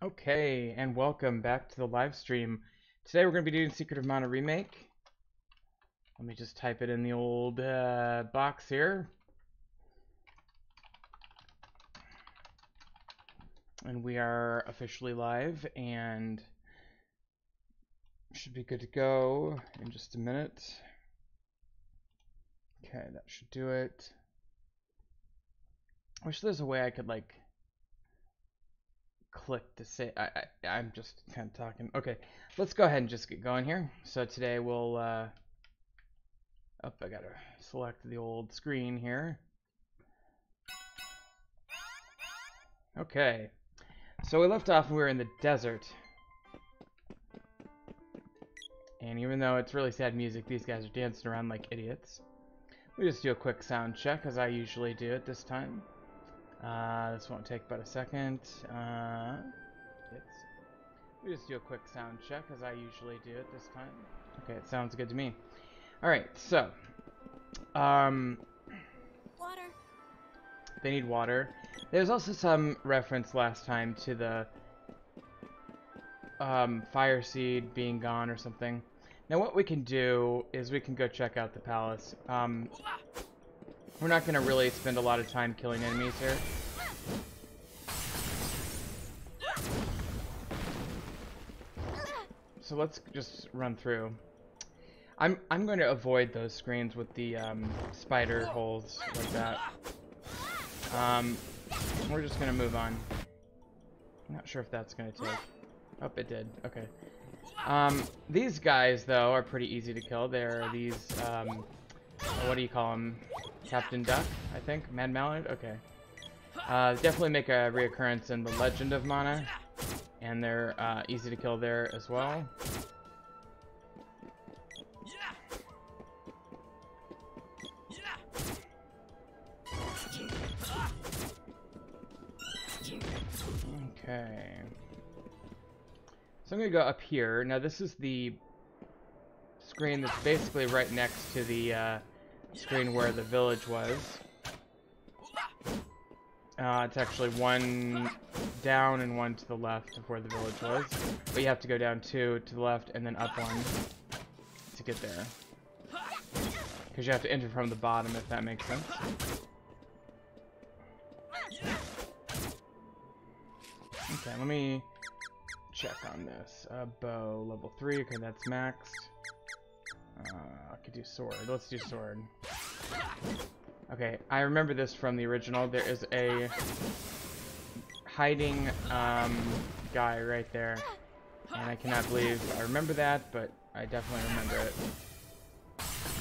Okay, and welcome back to the live stream. Today we're going to be doing Secret of Mana Remake. Let me just type it in the old box here. And we are officially live and should be good to go in just a minute. Okay, that should do it. I wish there's a way I could like click to say I'm just kind of talking. Okay, let's go ahead and just get going here. So today we'll I gotta select the old screen here. Okay, so we left off when we were in the desert, and even though it's really sad music, these guys are dancing around like idiots. We just do a quick sound check as I usually do at this time. This won't take but a second. We just do a quick sound check as I usually do at this time. Okay, it sounds good to me. Alright, so water. They need water. There's also some reference last time to the fire seed being gone or something. Now what we can do is we can go check out the palace. We're not going to really spend a lot of time killing enemies here. So let's just run through. I'm going to avoid those screens with the spider holes like that. We're just going to move on. I'm not sure if that's going to take. Oh, it did. Okay. These guys, though, are pretty easy to kill. They're these, what do you call them? Captain Duck, I think? Mad Mallard? Okay. Definitely make a reoccurrence in the Legend of Mana. And they're easy to kill there as well. Okay. So I'm going to go up here. Now this is the screen that's basically right next to the screen where the village was. It's actually one down and one to the left of where the village was. But you have to go down two to the left and then up one to get there. Because you have to enter from the bottom, if that makes sense. Okay, let me check on this. Bow, level 3. Okay, that's maxed. I could do sword. Let's do sword. Okay, I remember this from the original. There is a hiding guy right there. And I cannot believe I remember that, but I definitely remember it.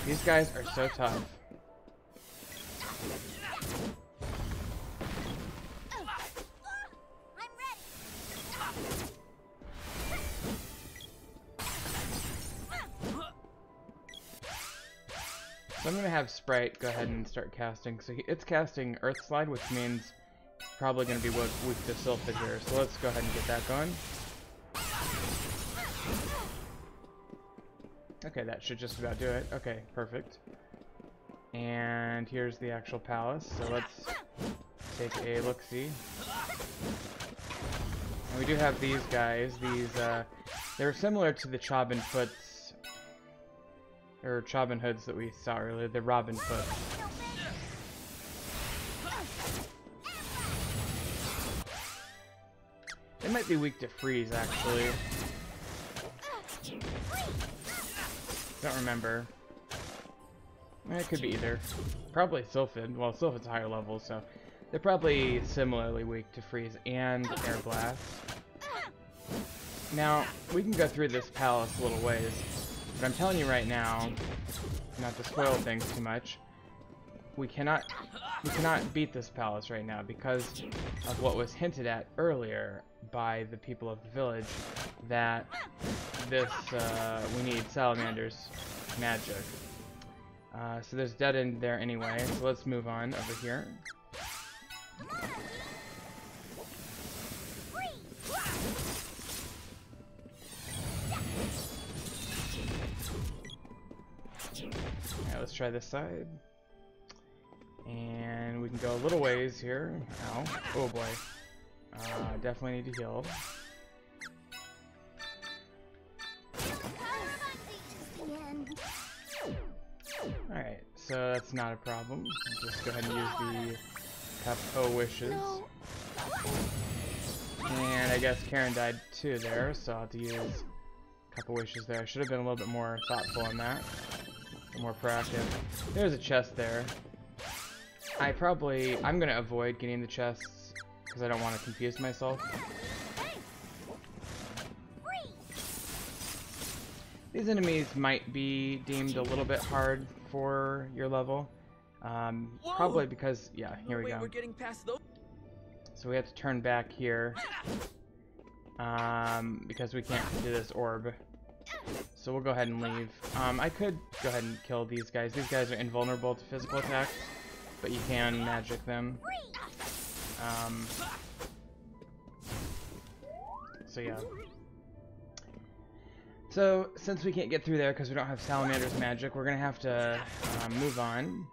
These guys are so tough. So I'm going to have Sprite go ahead and start casting. So it's casting Earth Slide, which means it's probably going to be weak to Sylphid here. So let's go ahead and get that going. Okay, that should just about do it. Okay, perfect. And here's the actual palace. So let's take a look-see. And we do have these guys. These, they're similar to the Chobin Foots. Or Chobin Hoods that we saw earlier, the Robin Foot. They might be weak to freeze, actually. Don't remember. It could be either. Probably Sylphid. Well, Sylphid's higher level, so they're probably similarly weak to freeze and air blast. Now, we can go through this palace a little ways. But I'm telling you right now, not to spoil things too much, we cannot beat this palace right now because of what was hinted at earlier by the people of the village, that this we need Salamander's magic. So there's dead end there anyway. So let's move on over here. Alright, let's try this side. And we can go a little ways here. Ow. Oh boy. Definitely need to heal. so that's not a problem. Just go ahead and use the Cup O Wishes. And I guess Karen died too there, so I'll have to use a couple wishes there. I should have been a little bit more thoughtful on that. More proactive. There's a chest there. I'm gonna avoid getting the chests because I don't want to confuse myself. These enemies might be deemed a little bit hard for your level. Probably because, yeah, here we go. We're getting past those. So we have to turn back here. Because we can't do this orb. So we'll go ahead and leave. I could go ahead and kill these guys. These guys are invulnerable to physical attacks, but you can magic them. So yeah. So since we can't get through there because we don't have Salamander's magic, we're gonna have to move on.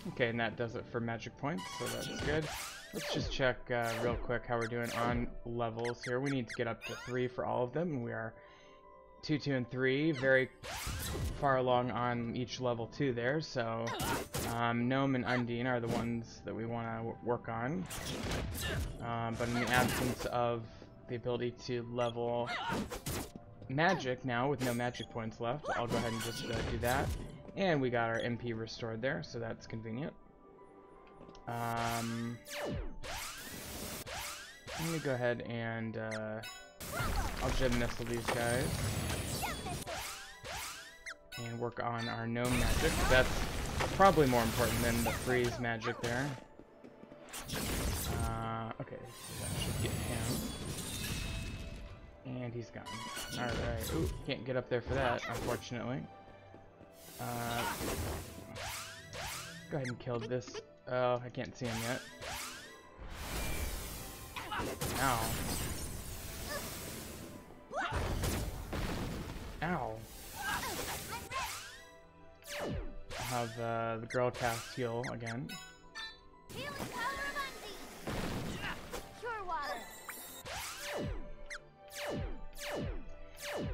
Okay, and that does it for magic points, so that's good. Let's just check real quick how we're doing on levels here. We need to get up to 3 for all of them, and we are 2, 2, and 3, very far along on each level 2 there, so Gnome and Undine are the ones that we want to work on. But in the absence of the ability to level magic now, with no magic points left, I'll go ahead and just do that. And we got our MP restored there, so that's convenient. Let me go ahead and I'll gem missile these guys and work on our gnome magic. That's probably more important than the freeze magic there. Okay, so that should get him. And he's gone. Alright, ooh, can't get up there for that, unfortunately. Go ahead and kill this. Oh, I can't see him yet. Ow. Ow. I'll have the girl cast heal again.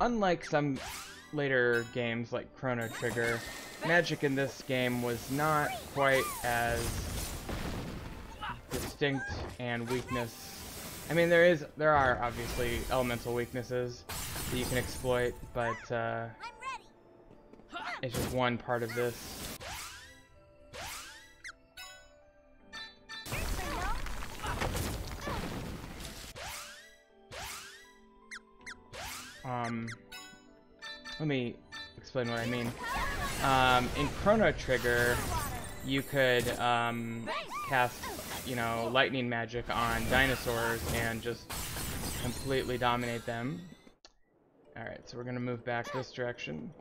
Unlike some later games like Chrono Trigger, magic in this game was not quite as distinct and weakness. I mean, there are obviously elemental weaknesses that you can exploit, but it's just one part of this. Let me explain what I mean. In Chrono Trigger, you could cast, you know, lightning magic on dinosaurs and just completely dominate them. Alright, so we're gonna move back this direction.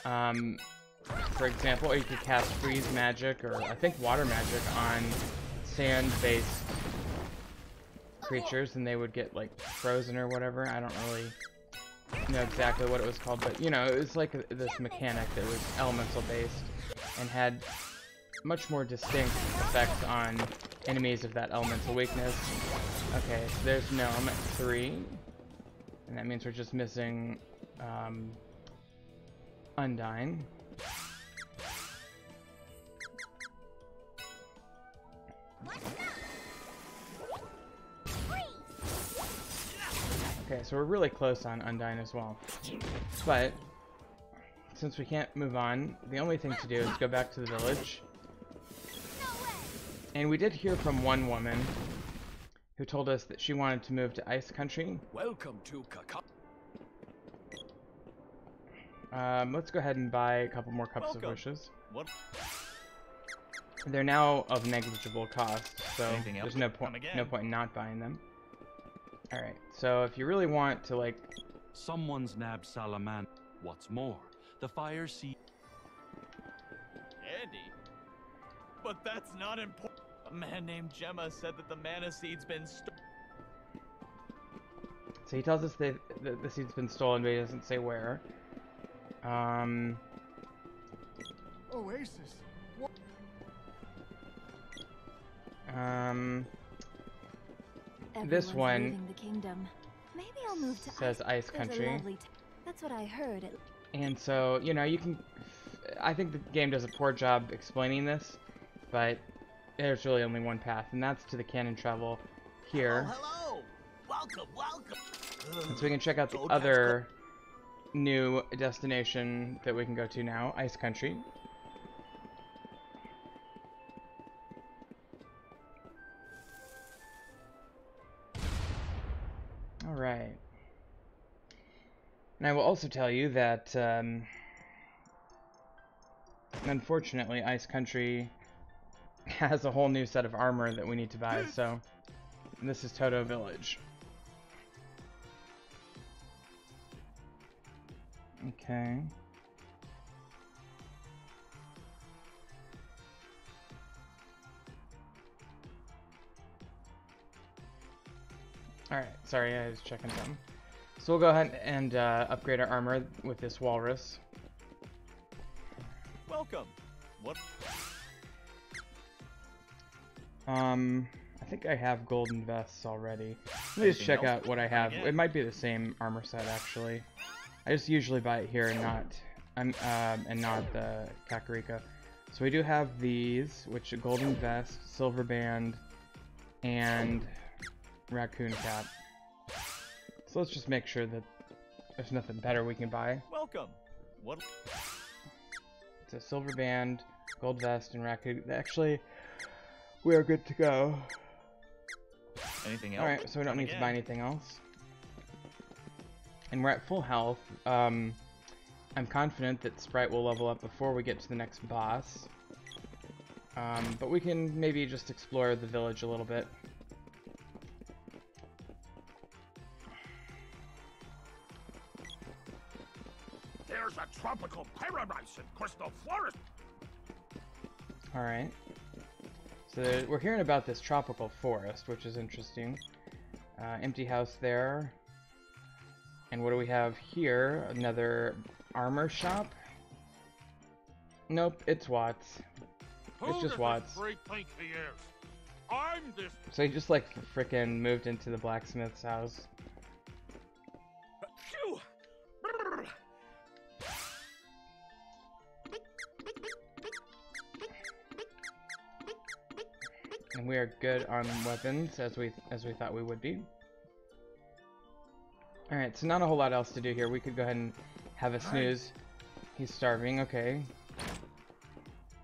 For example, or you could cast freeze magic, or I think water magic, on sand-based creatures, and they would get, like, frozen or whatever. I don't really know exactly what it was called, but, you know, it was like this mechanic that was elemental-based and had much more distinct effects on enemies of that elemental weakness. Okay, so there's Gnome at 3, and that means we're just missing Undine. Okay, so we're really close on Undine as well. But since we can't move on, the only thing to do is go back to the village. And we did hear from one woman who told us that she wanted to move to Ice Country. Welcome to Kaka. Let's go ahead and buy a couple more cups of wishes. What? They're now of negligible cost, so there's no point in not buying them. Alright, so if you really want to, like... Someone's nabbed Salaman. What's more, the fire sea... Andy? But that's not important. A man named Gemma said that the mana seed's been So he tells us that the seed's been stolen, but he doesn't say where. Oasis. This Everyone's one leaving the kingdom. Maybe I'll move to says Ice There's a Country. lovely That's what I heard. And so, you know, you can... I think the game does a poor job explaining this, but there's really only one path, and that's to the cannon travel here. Hello. Welcome, welcome. And so we can check out the other new destination that we can go to now, Ice Country. Alright. And I will also tell you that, unfortunately, Ice Country has a whole new set of armor that we need to buy, so... And this is Toto Village. Okay. Alright, sorry, I was checking something. So we'll go ahead and upgrade our armor with this walrus. Welcome. What? I think I have golden vests already. Let me just check out what I have. It might be the same armor set, actually. I just usually buy it here and not the Kakariko. So we do have these, which are golden vest, silver band, and raccoon cap. So let's just make sure that there's nothing better we can buy. Welcome. What? It's a silver band, gold vest, and raccoon. Actually, we are good to go. Anything else? Alright, so we don't need to buy anything else. And we're at full health. I'm confident that Sprite will level up before we get to the next boss. But we can maybe just explore the village a little bit. There's a tropical paradise in Crystal Forest. Alright. So we're hearing about this tropical forest, which is interesting. Empty house there. And what do we have here? Another armor shop? Nope, it's Watts. It's just Watts. So he just like frickin' moved into the blacksmith's house. And we are good on weapons as we thought we would be. Alright, so not a whole lot else to do here. We could go ahead and have a snooze. He's starving, okay.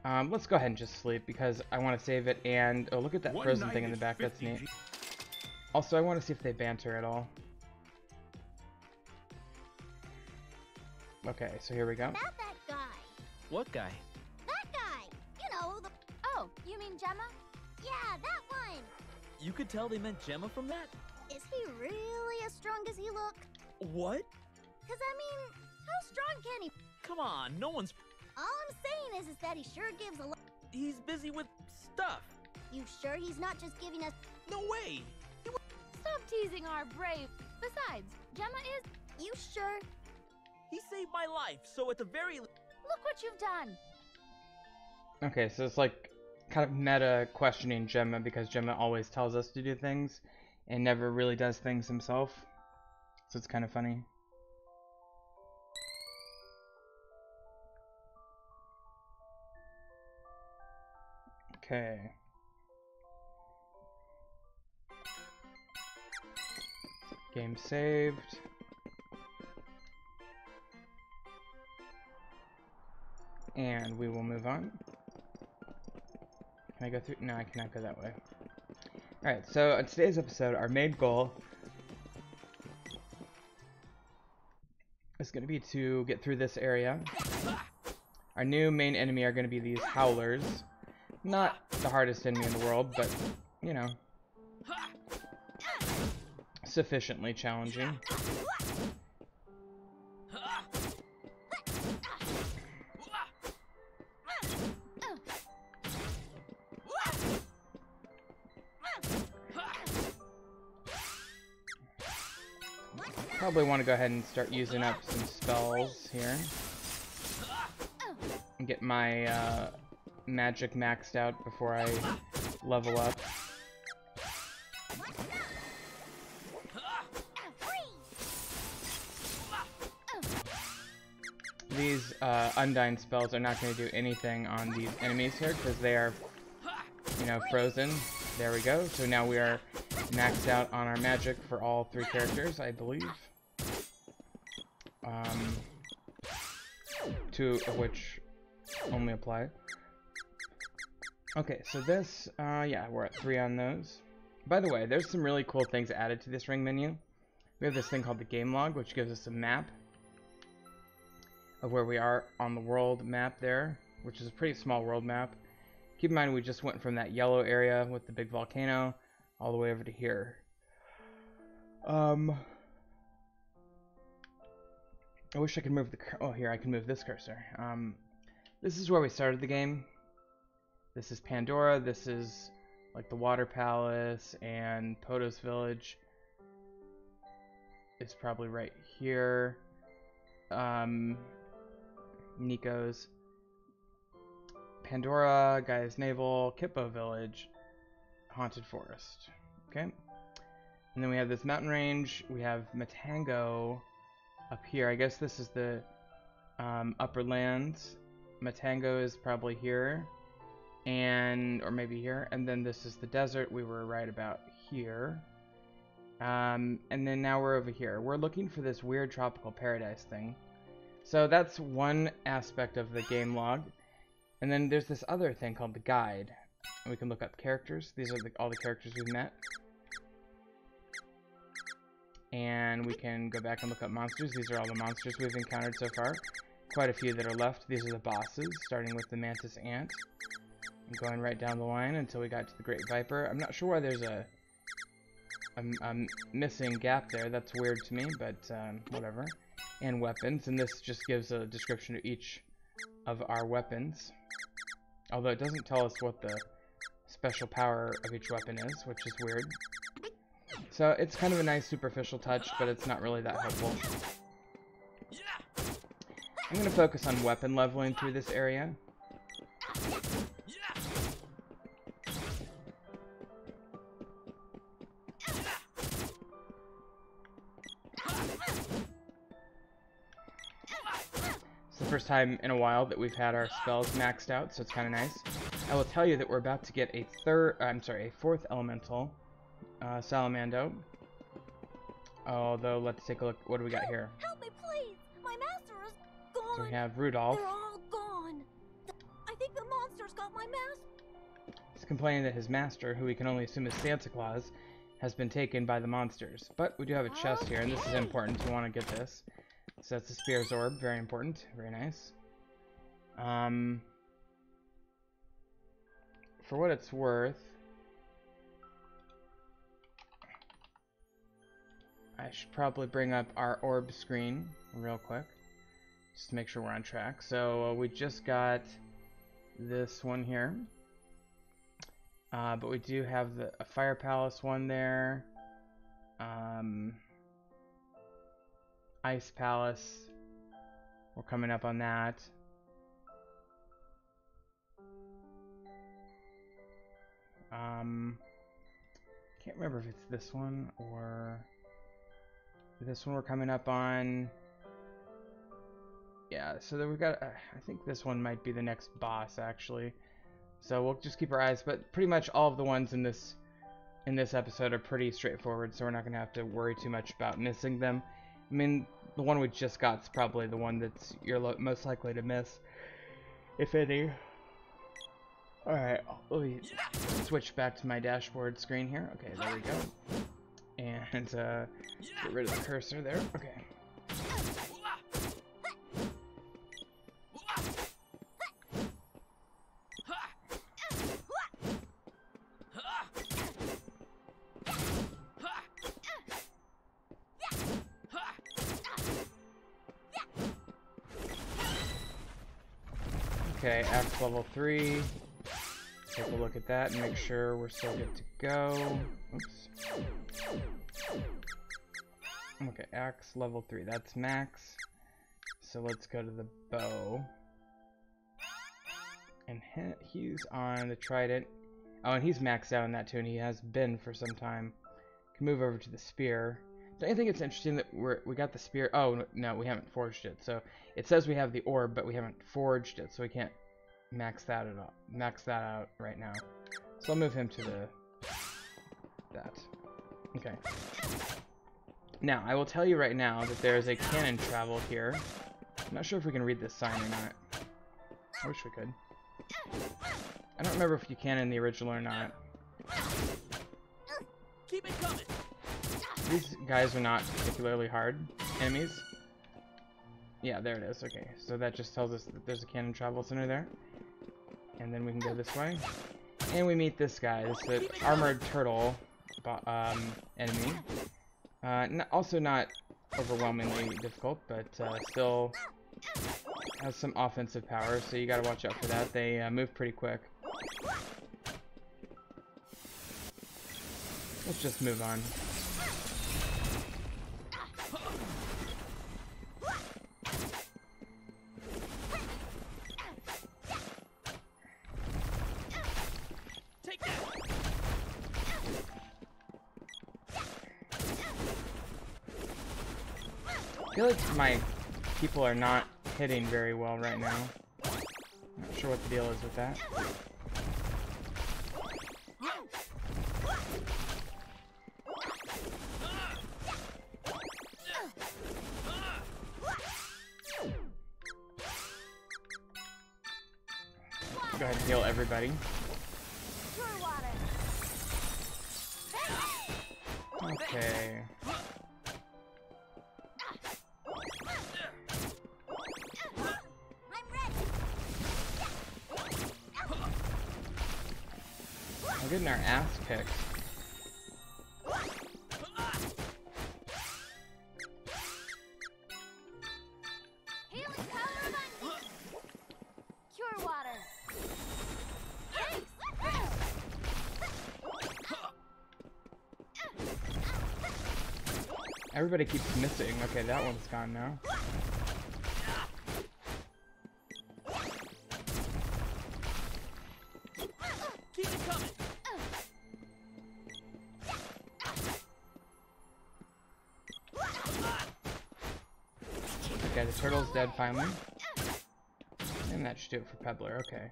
Let's go ahead and just sleep because I want to save it. And oh, look at that frozen thing in the back. That's neat. Also, I want to see if they banter at all. Okay, so here we go. About that guy. What guy? That guy. You know, the... Oh, you mean Gemma? Yeah, that one. You could tell they meant Gemma from that? Is he really as strong as he look? What? Cause I mean, how strong can he... Come on, no one's... All I'm saying is that he sure gives a lot... He's busy with stuff. You sure he's not just giving us... No way! Stop teasing our brave. Besides, Gemma is... You sure? He saved my life, so at the very... Look what you've done. Okay, so it's like kind of meta questioning Gemma because Gemma always tells us to do things and never really does things himself. So it's kind of funny. Okay. Game saved. And we will move on. Can I go through? No, I cannot go that way. Alright, so on today's episode, our main goal is going to be to get through this area. Our new main enemy are going to be these howlers. Not the hardest enemy in the world, but, you know, sufficiently challenging. Probably want to go ahead and start using up some spells here. get my magic maxed out before I level up. These Undyne spells are not going to do anything on these enemies here because they are, you know, frozen. There we go. So now we are maxed out on our magic for all 3 characters, I believe. 2 of which only apply. Okay, so this, yeah, we're at 3 on those. By the way, there's some really cool things added to this ring menu. We have this thing called the game log, which gives us a map of where we are on the world map there, which is a pretty small world map. Keep in mind we just went from that yellow area with the big volcano all the way over to here. I wish I could move the oh, here I can move this cursor. This is where we started the game. This is Pandora, this is like the water palace, and Poto's village is probably right here. Nico's, Pandora, Gaia's Navel, Kippo Village, Haunted Forest. Okay. And then we have this mountain range. We have Matango up here. I guess this is the upper lands. Matango is probably here. Or maybe here. And then this is the desert. We were right about here. And then now we're over here. We're looking for this weird tropical paradise thing. So that's one aspect of the game log. And then there's this other thing called the guide. We can look up characters. These are all the characters we've met. And we can go back and look up monsters. These are all the monsters we've encountered so far. Quite a few that are left. These are the bosses, starting with the Mantis Ant. And going right down the line until we got to the Great Viper. I'm not sure why there's a missing gap there. That's weird to me, but whatever. And weapons, and this just gives a description of each of our weapons. Although it doesn't tell us what the special power of each weapon is, which is weird. So it's kind of a nice superficial touch, but it's not really that helpful. I'm going to focus on weapon leveling through this area. First time in a while that we've had our spells maxed out, so it's kind of nice. I will tell you that we're about to get a fourth elemental, Salamando. Although, let's take a look. What do we got here? Help me, please! My master is gone! So we have Rudolph. They're all gone! I think the monsters got my master! He's complaining that his master, who we can only assume is Santa Claus, has been taken by the monsters. But we do have a chest here, and this is important. We want to get this. So that's a Spear's Orb, very important, very nice. For what it's worth, I should probably bring up our orb screen real quick, just to make sure we're on track. So we just got this one here, but we do have a Fire Palace one there. Ice Palace, we're coming up on that. Can't remember if it's this one or this one we're coming up on. Yeah, so then we've got, I think this one might be the next boss actually. So we'll just keep our eyes, but pretty much all of the ones in this episode are pretty straightforward, so we're not going to have to worry too much about missing them. I mean, the one we just got is probably the one that's you're most likely to miss, if any. Alright, let me switch back to my dashboard screen here. Okay, there we go. And get rid of the cursor there. Okay. Okay, axe level 3. Take a look at that and make sure we're still good to go. Oops. Okay, axe level 3. That's max. So let's go to the bow. he's on the trident. Oh, and he's maxed out on that too, and he has been for some time. Can move over to the spear. Don't you think it's interesting that we got the spear? Oh no, we haven't forged it. So it says we have the orb, but we haven't forged it, so we can't max that out right now. So I'll move him to that. Okay. Now I will tell you right now that there is a cannon travel here. I'm not sure if we can read this sign or not. I wish we could. I don't remember if you can in the original or not. Keep it coming. These guys are not particularly hard enemies. Yeah, there it is. Okay, so that just tells us that there's a cannon travel center there. And then we can go this way. And we meet this guy. This is an armored turtle enemy. Also not overwhelmingly difficult, but still has some offensive power, so you gotta watch out for that. They move pretty quick. Let's just move on. Take that. I feel like my people are not hitting very well right now. Not sure what the deal is with that. Go ahead and heal everybody. Okay. We're getting our ass kicked. Healing power abundant. Cure water. Everybody keeps missing. Okay, that one's gone now. Keep it coming. Okay, the turtle's dead finally. And that should do it for Pebbler. Okay.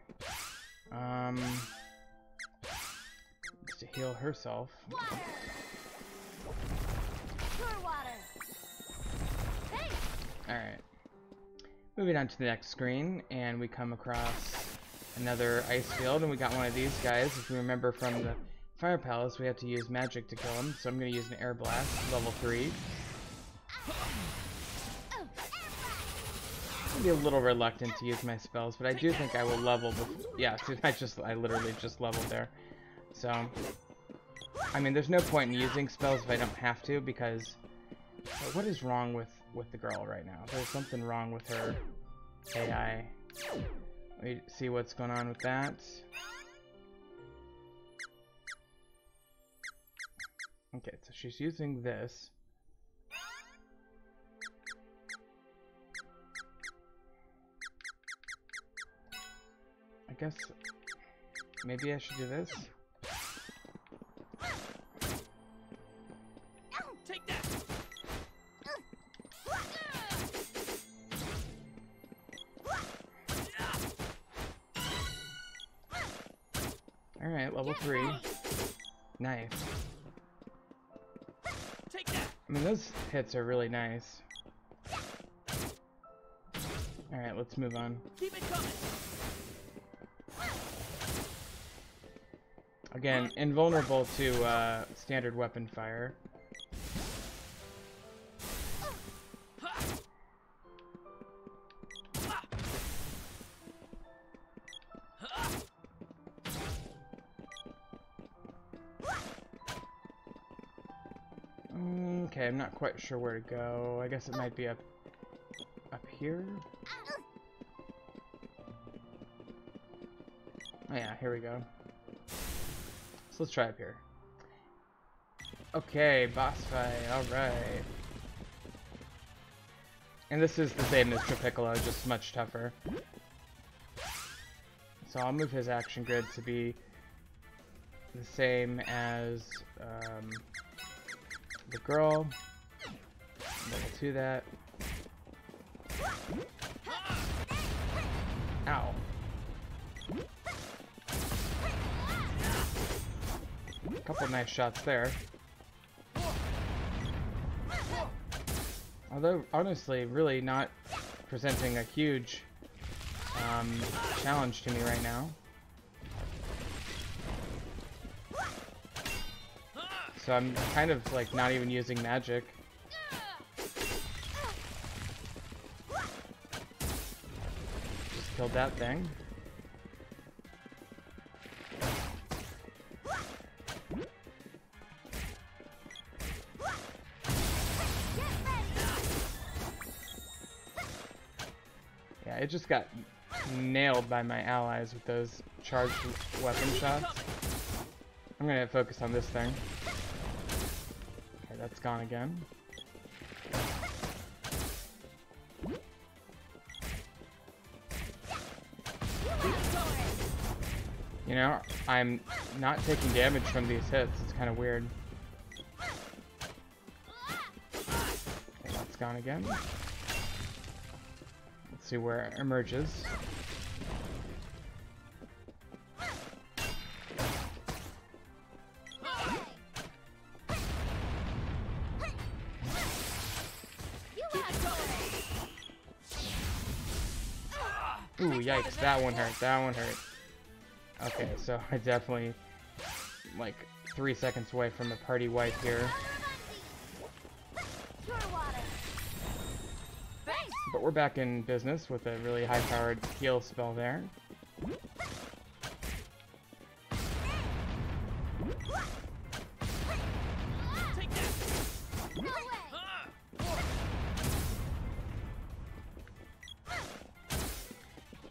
Needs to heal herself. Water. Cure water. Thanks. Alright. Moving on to the next screen, and we come across another ice field, and we got one of these guys. If you remember from the Fire Palace, we have to use magic to kill him, so I'm going to use an air blast, level 3. I'll be a little reluctant to use my spells, but I do think I will level yeah, see, I literally just leveled there. So, I mean, there's no point in using spells if I don't have to, because what is wrong with the girl right now? There's something wrong with her AI. Let me see what's going on with that. Okay, so she's using this. I guess maybe I should do this. Take that. Alright, level 3. Nice. Take that. I mean, those hits are really nice. Alright, let's move on. Keep it coming. Again, invulnerable to standard weapon fire. Okay, I'm not quite sure where to go. I guess it might be up here. Oh yeah, here we go. So let's try up here. Okay, boss fight, alright. And this is the same as Tropiccolo, just much tougher. So So I'll move his action grid to be the same as the girl. Level 2 that. Ow. A couple nice shots there. Although, honestly, really not presenting a huge challenge to me right now. So I'm kind of like not even using magic. Just killed that thing. Yeah, it just got nailed by my allies with those charged weapon shots. I'm gonna focus on this thing. Okay, that's gone again. You know, I'm not taking damage from these hits. It's kind of weird. Okay, that's gone again. Let's see where it emerges. Ooh, yikes, that one hurt, that one hurt. Okay, so I definitely, like, 3 seconds away from a party wipe here. But we're back in business with a really high-powered heal spell there.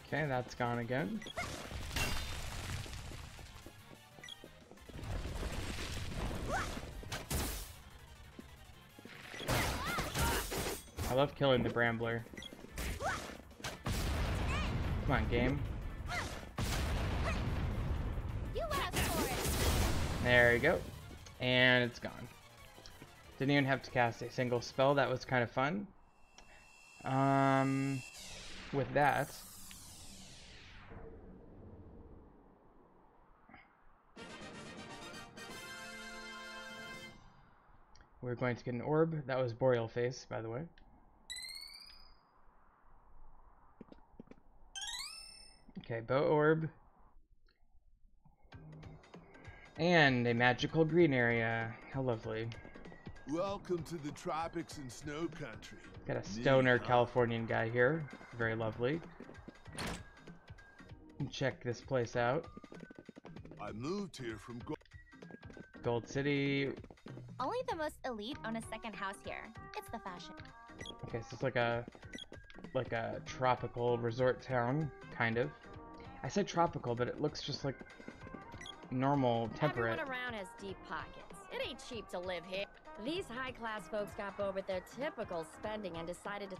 Okay, that's gone again. I love killing the Brambler. Come on, game. There you go. And it's gone. Didn't even have to cast a single spell. That was kind of fun. With that, we're going to get an orb. That was Boreal Face, by the way. Okay, bow orb. And a magical green area. How lovely. Welcome to the tropics and snow country. Got a stoner Californian guy here. Very lovely. Check this place out. I moved here from Gold City. Only the most elite own a second house here. It's the fashion. Okay, so it's like a tropical resort town, kind of. I said tropical, but it looks just like normal temperate. Everyone around has deep pockets. It ain't cheap to live here. These high-class folks got bored with their typical spending and decided to...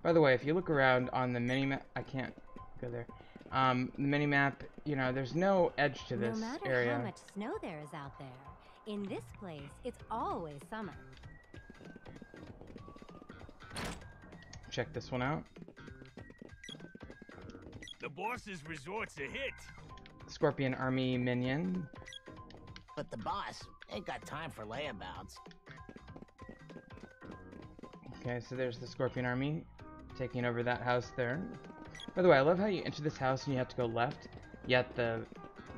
By the way, if you look around on the mini-map, I can't go there. The mini-map, you know, there's no edge to this No matter area. how much snow there is out there, in this place, it's always summer. Check this one out. The boss's resort's a hit. Scorpion Army Minion. But the boss ain't got time for layabouts. Okay, so there's the Scorpion Army taking over that house there. By the way, I love how you enter this house and you have to go left, yet the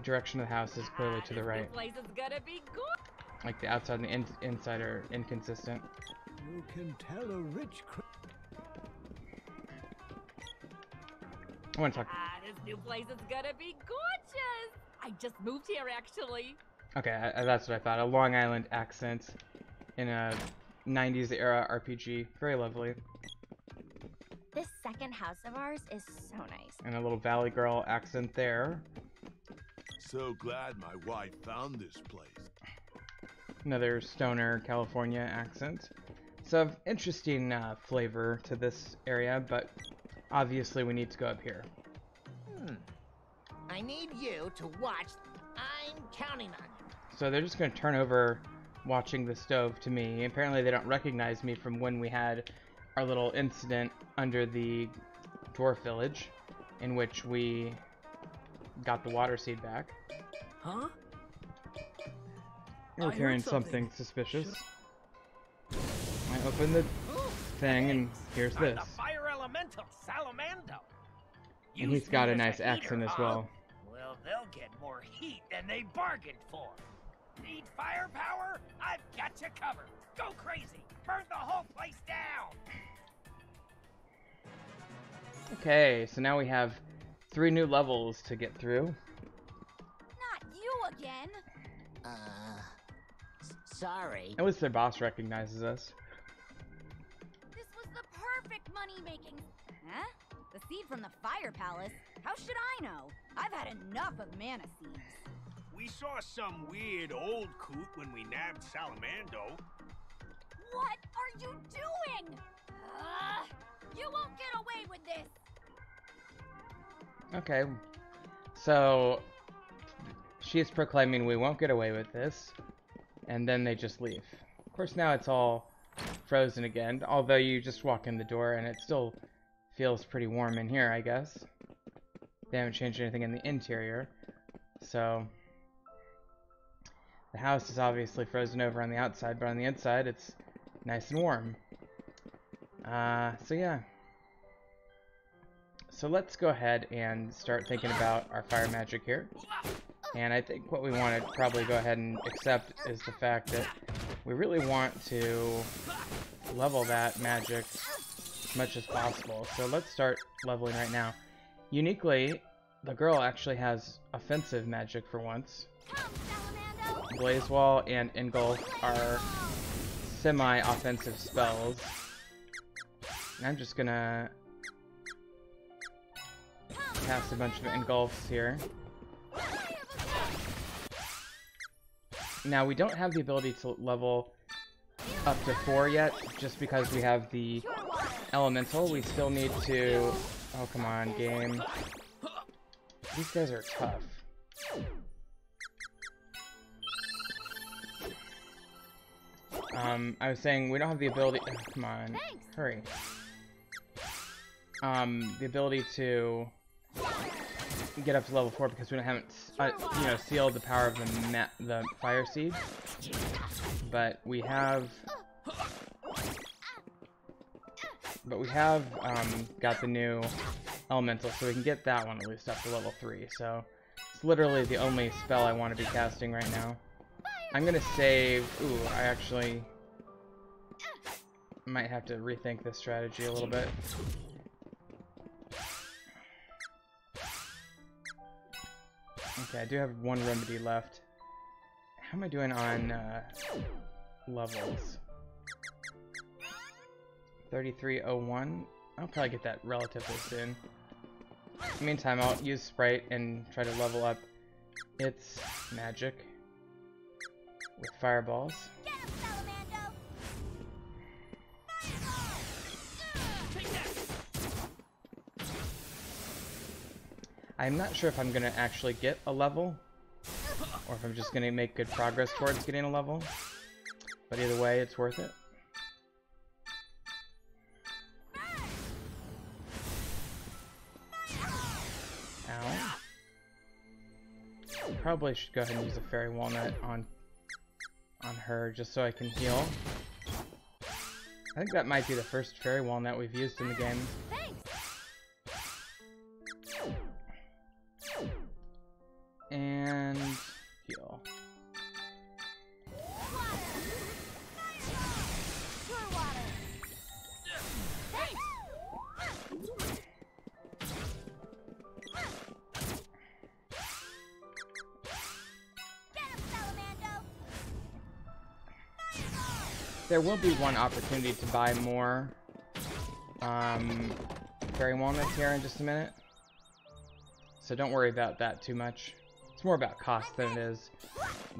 direction of the house is clearly to the right. This place is gonna be good. Like the outside and the inside are inconsistent. You can tell a rich I want to talk. This new place is gonna be gorgeous. I just moved here, actually. Okay, that's what I thought. A Long Island accent in a 90s era RPG. Very lovely. This second house of ours is so nice. And a little Valley Girl accent there. So glad my wife found this place. Another stoner California accent. So interesting flavor to this area, but obviously we need to go up here. I need you to watch. I'm counting on you. So they're just going to turn over watching the stove to me. Apparently they don't recognize me from when we had our little incident under the dwarf village in which we got the water seed back. Huh? We're carrying something suspicious. I open the thing and here's this. The fire elemental, Salamando. And he's got a nice accent as well. Well, they'll get more heat than they bargained for. Need firepower? I've got you covered. Go crazy. Burn the whole place down. Okay, so now we have 3 new levels to get through. Not you again. Sorry. At least their boss recognizes us. This was the perfect money-making. Huh? The seed from the Fire Palace? How should I know? I've had enough of mana seeds. We saw some weird old coot when we nabbed Salamando. What are you doing? You won't get away with this. Okay, so she is proclaiming we won't get away with this, and then they just leave. Of course, now it's all frozen again, although you just walk in the door and it still feels pretty warm in here, I guess. They haven't changed anything in the interior, so the house is obviously frozen over on the outside, but on the inside it's nice and warm. So yeah. So let's go ahead and start thinking about our fire magic here. And I think what we want to probably go ahead and accept is the fact that we really want to level that magic as much as possible. So let's start leveling right now. Uniquely, the girl actually has offensive magic for once. Blaze Wall and Engulf are semi-offensive spells. And I'm just gonna cast a bunch of engulfs here. Now we don't have the ability to level up to 4 yet, just because we have the elemental. We still need to... Oh, come on, game. These guys are tough. I was saying we don't have the ability... Oh, come on, hurry. The ability to get up to level 4 because we haven't, you know, sealed the power of the fire seed. But we have, got the new elemental, so we can get that one at least up to level 3. So it's literally the only spell I want to be casting right now. I'm gonna save. Ooh, I actually might have to rethink this strategy a little bit. Okay, I do have 1 remedy left. How am I doing on levels? 3301. I'll probably get that relatively soon. In the meantime, I'll use Sprite and try to level up its magic with fireballs. I'm not sure if I'm going to actually get a level, or if I'm just going to make good progress towards getting a level, but either way, it's worth it. Ow. Probably should go ahead and use a fairy walnut on her, just so I can heal. I think that might be the first fairy walnut we've used in the game. And heal. There will be one opportunity to buy more fairy walnuts here in just a minute, so don't worry about that too much. It's more about cost than it is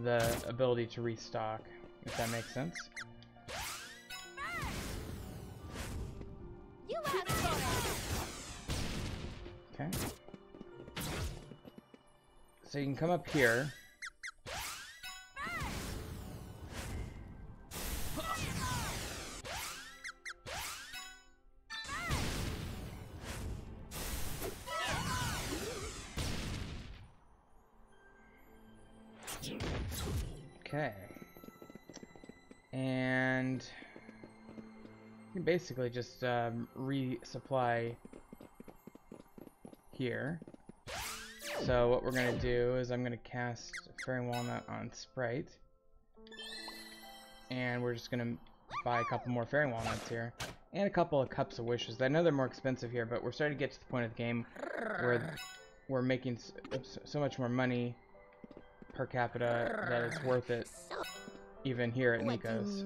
the ability to restock, if that makes sense. Okay. So you can come up here. Okay. And you can basically just resupply here. So what we're going to do is I'm going to cast Fairy Walnut on Sprite. And we're just going to buy a couple more Fairy Walnuts here. And a couple of Cups of Wishes. I know they're more expensive here, but we're starting to get to the point of the game where we're making so much more money per capita that it's worth it, even here at Nico's.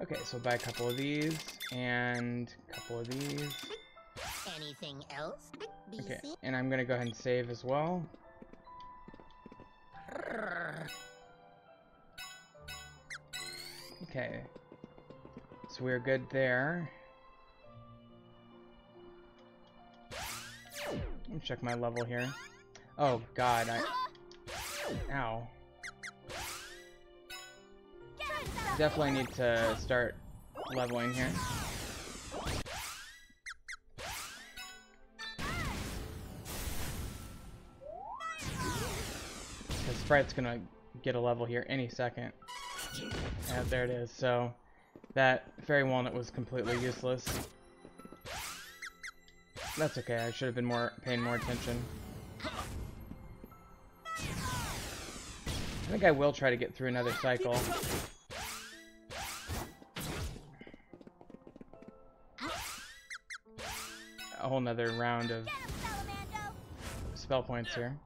Okay, so buy a couple of these, and a couple of these. Anything else? Okay, and I'm gonna go ahead and save as well. Okay, so we're good there. Let me check my level here. Oh god, ow. Definitely need to start leveling here. Because Sprite's gonna get a level here any second. Yeah, there it is. So that Fairy Walnut was completely useless. That's okay, I should have been paying more attention. I think I will try to get through another cycle. A whole nother round of spell points here.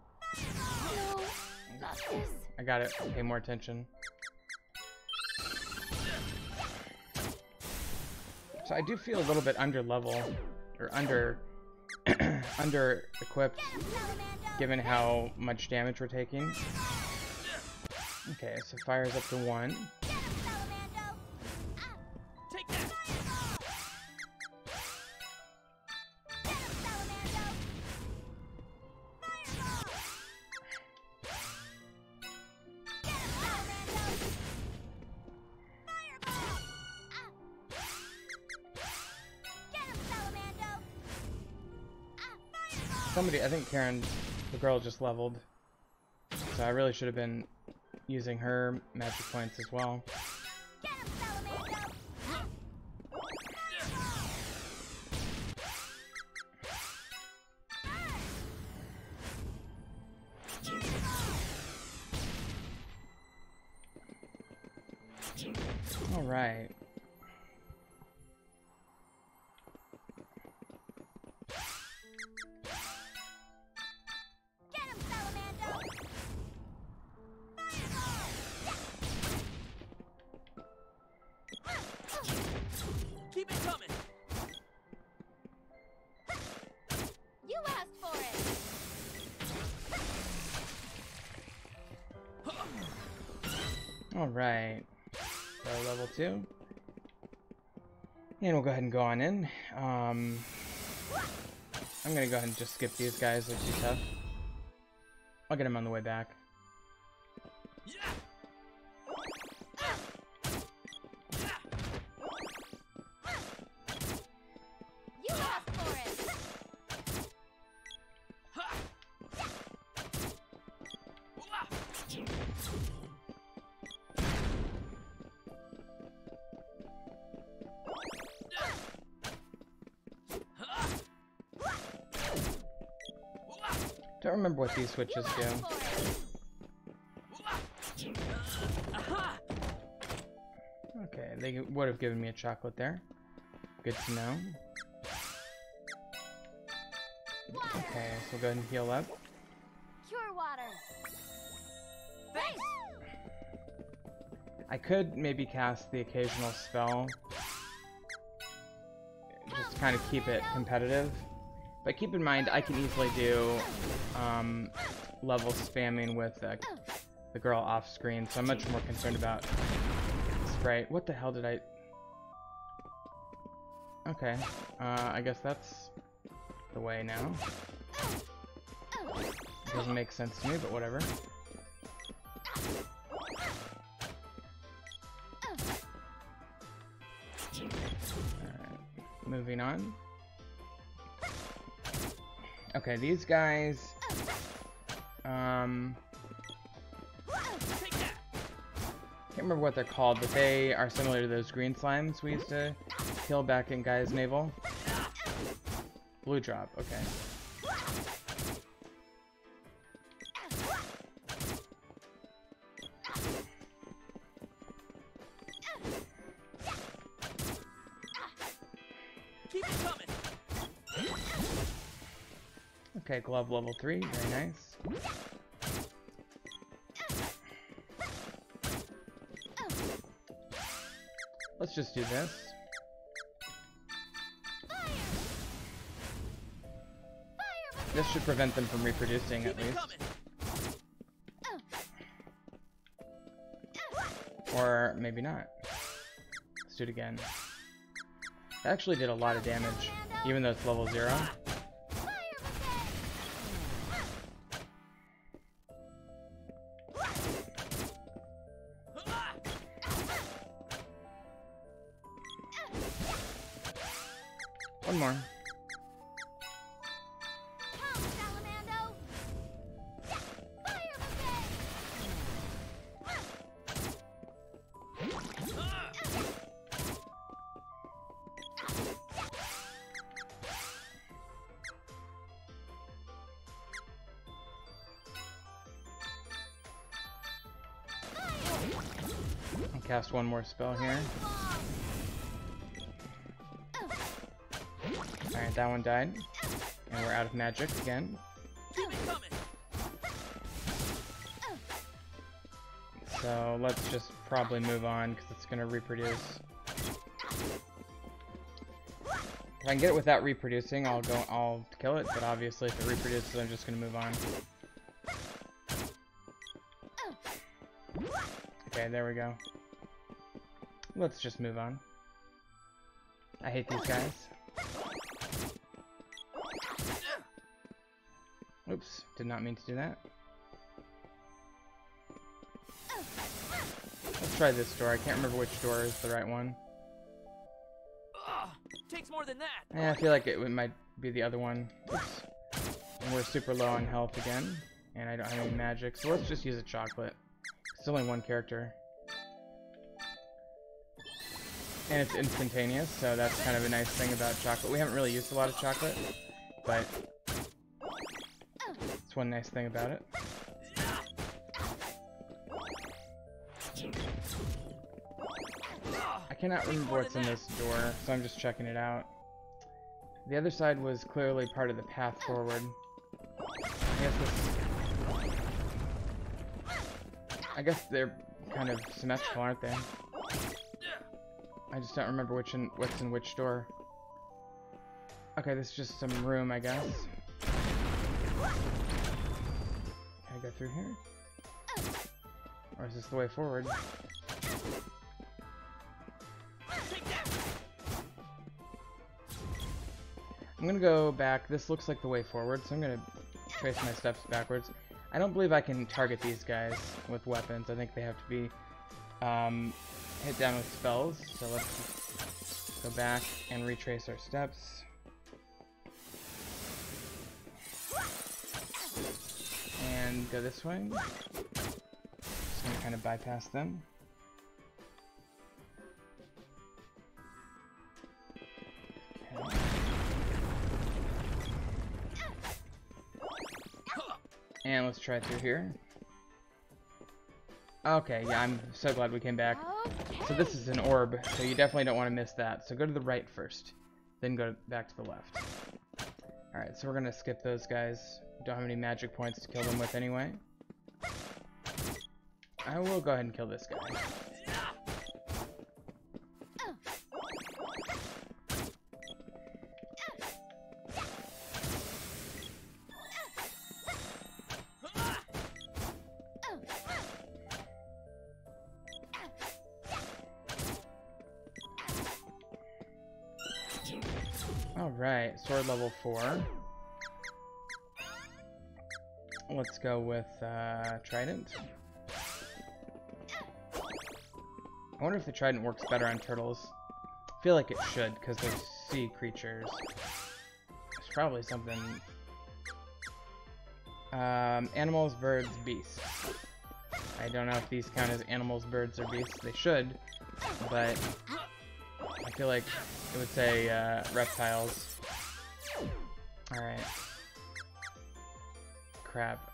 I gotta pay more attention. So I do feel a little bit under level, or under equipped, given how much damage we're taking. Okay, so fire's up to 1. Somebody, I think Karen, the girl, just leveled. So I really should have been using her magic points as well. All right. Keep it coming. You asked for it. All right. So level 2. And we'll go ahead and go on in. I'm gonna go ahead and just skip these guys. They're too tough. I'll get them on the way back. You asked for it. Don't remember what these switches do. Okay, they would have given me a chocolate there. Good to know. Okay, so we'll go ahead and heal up. Cure water. Thanks. I could maybe cast the occasional spell. Just to kind of keep it competitive. But keep in mind, I can easily do level spamming with the girl off screen, so I'm much more concerned about Sprite. What the hell did I... Okay, I guess that's the way now. Doesn't make sense to me, but whatever. Alright, moving on. Okay, these guys... Can't remember what they're called, but they are similar to those green slimes we used to kill back in Guy's Navel. Blue drop, okay. Keep it coming. Okay, glove level 3, very nice. Let's just do this. This should prevent them from reproducing, at least. Or maybe not. Let's do it again. It actually did a lot of damage, even though it's level 0. One more. I'll cast one more spell here. Alright, that one died. And we're out of magic again. So let's just probably move on because it's going to reproduce. If I can get it without reproducing, I'll kill it, but obviously if it reproduces, I'm just going to move on. Okay, there we go. Let's just move on. I hate these guys. Oops, did not mean to do that. Let's try this door. I can't remember which door is the right one. Takes more than that. Yeah, I feel like it might be the other one. Oops. And we're super low on health again. And I don't have any magic, so let's just use a chocolate. It's only one character. And it's instantaneous, so that's kind of a nice thing about chocolate. We haven't really used a lot of chocolate, but it's one nice thing about it. I cannot remember what's in this door, so I'm just checking it out. The other side was clearly part of the path forward. I guess they're kind of symmetrical, aren't they? I just don't remember what's in which door. Okay, this is just some room, I guess. Can I go through here? Or is this the way forward? I'm gonna go back. This looks like the way forward, so I'm gonna trace my steps backwards. I don't believe I can target these guys with weapons. I think they have to be hit down with spells. So let's go back and retrace our steps. And go this way. Just gonna kind of bypass them. Okay. And let's try through here. Okay, yeah, I'm so glad we came back. Okay. So this is an orb, so you definitely don't want to miss that. So go to the right first, then go back to the left. Alright, so we're gonna skip those guys. Don't have any magic points to kill them with anyway. I will go ahead and kill this guy. Alright, sword level 4. Let's go with Trident. I wonder if the Trident works better on turtles. I feel like it should, because they're sea creatures. There's probably something... animals, birds, beasts. I don't know if these count as animals, birds, or beasts. They should, but I feel like it would say reptiles. Alright. Crap.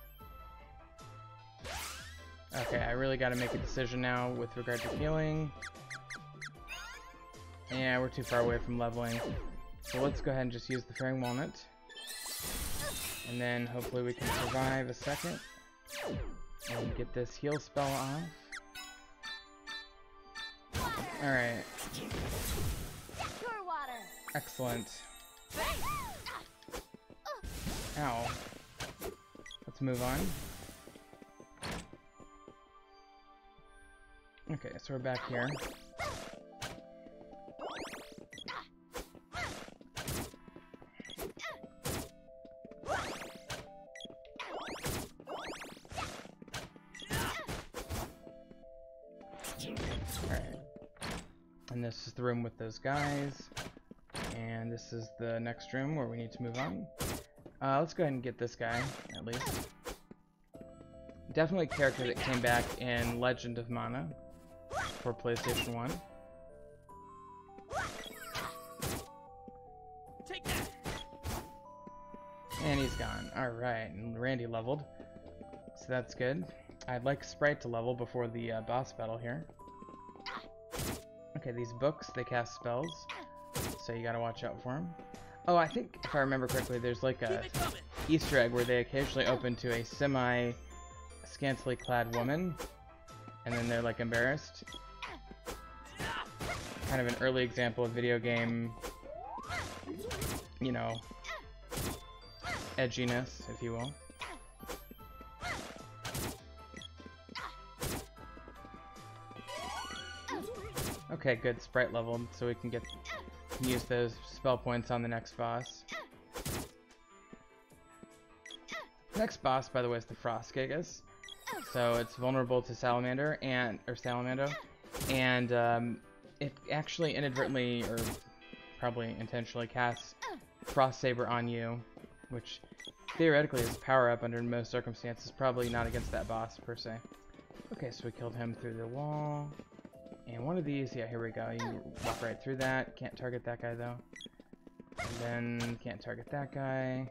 Okay, I really gotta make a decision now with regard to healing. Yeah, we're too far away from leveling. So let's go ahead and just use the Faring Walnut. And then hopefully we can survive a second. And get this heal spell off. Alright. Pure water. Excellent. Ow. Let's move on. Okay, so we're back here. Alright. And this is the room with those guys. And this is the next room where we need to move on. Let's go ahead and get this guy, at least. Definitely a character that came back in Legend of Mana for PlayStation 1. Take that. And he's gone. Alright, and Randy leveled. So that's good. I'd like Sprite to level before the boss battle here. Okay, these books, they cast spells. So you gotta watch out for them. Oh, I think, if I remember correctly, there's like a Easter egg where they occasionally open to a semi-scantily clad woman. And then they're like embarrassed. Kind of an early example of video game, you know, edginess, if you will. Okay, good. Sprite leveled, so we can use those spell points on the next boss. Next boss, by the way, is the Frost Gigas. So it's vulnerable to Salamander and it actually inadvertently, or probably intentionally, casts Frost Saber on you, which theoretically is a power-up under most circumstances, probably not against that boss per se. Okay, so we killed him through the wall. And one of these, yeah, here we go. You can walk right through that. Can't target that guy, though. And then can't target that guy.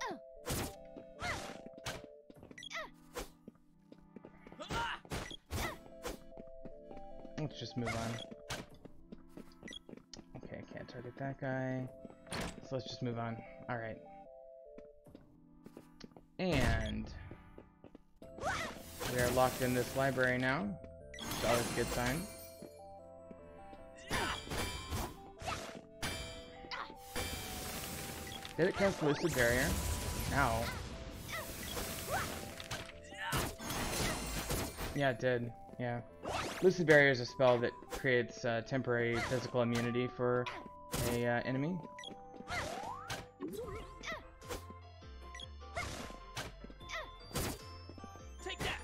Let's just move on. Okay, can't target that guy. So let's just move on. Alright. And we are locked in this library now. It's always a good sign. Did it cast Lucid Barrier? Ow. Yeah, it did. Yeah. Lucid Barrier is a spell that creates temporary physical immunity for a enemy. Take that.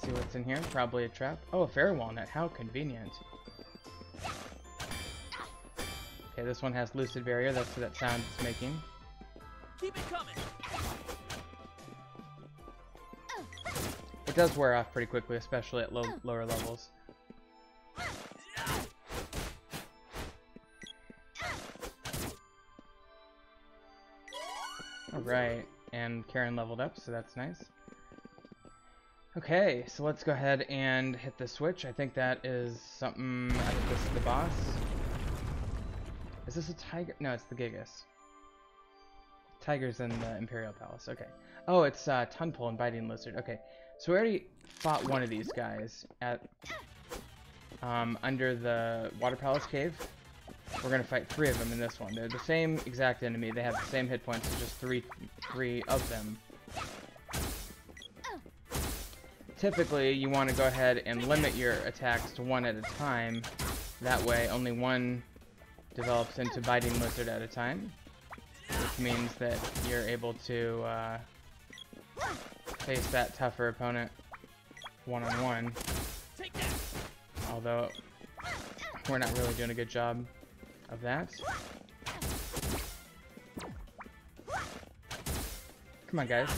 See what's in here? Probably a trap. Oh, a fairy walnut. How convenient. Okay, this one has Lucid Barrier. That's what that sound it's making. Keep it coming. It does wear off pretty quickly, especially at lower levels. Alright, and Karen leveled up, so that's nice. Okay, so let's go ahead and hit the switch. I think that is something... I think this is the boss. Is this a tiger? No, it's the Gigas. Tiger's in the Imperial Palace. Okay. Oh, it's Tunpole and Biting Lizard. Okay. So we already fought one of these guys at under the Water Palace cave. We're gonna fight 3 of them in this one. They're the same exact enemy. They have the same hit points. There's just three of them. Typically, you want to go ahead and limit your attacks to 1 at a time. That way, only one develops into biting lizard at a time, which means that you're able to face that tougher opponent one-on-one. Although we're not really doing a good job of that. Come on, guys.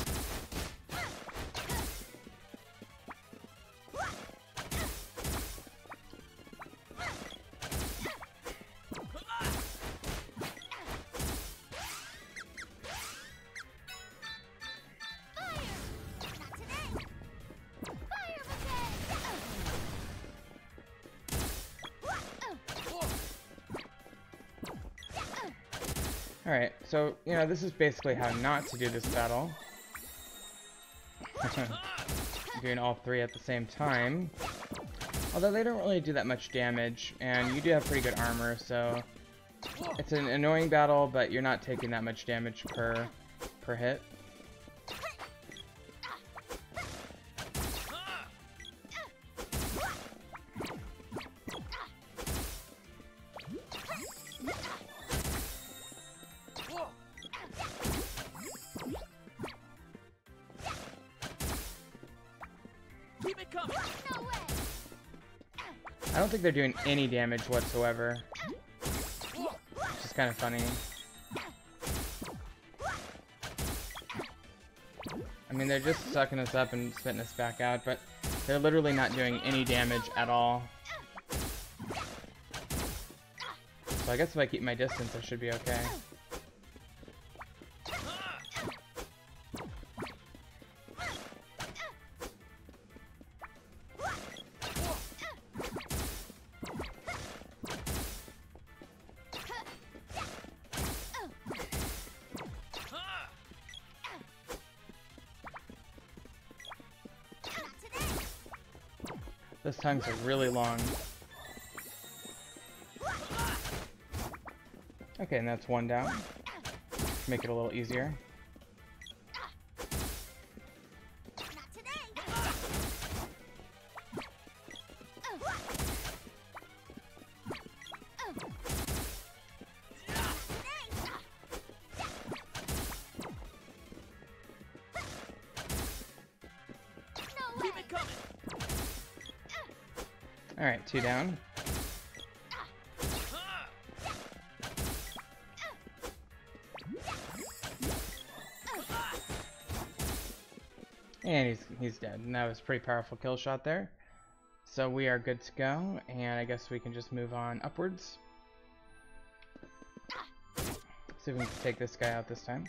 Alright, so, you know, this is basically how not to do this battle. Doing all three at the same time. Although they don't really do that much damage, and you do have pretty good armor, so it's an annoying battle, but you're not taking that much damage per hit. I don't think they're doing any damage whatsoever, which is kind of funny. I mean, they're just sucking us up and spitting us back out, but they're literally not doing any damage at all. So I guess if I keep my distance, I should be okay. Those tongues are really long. Okay, and that's one down. Make it a little easier. Alright, two down. And he's dead. And that was a pretty powerful kill shot there. So we are good to go, and I guess we can just move on upwards. See if we can take this guy out this time.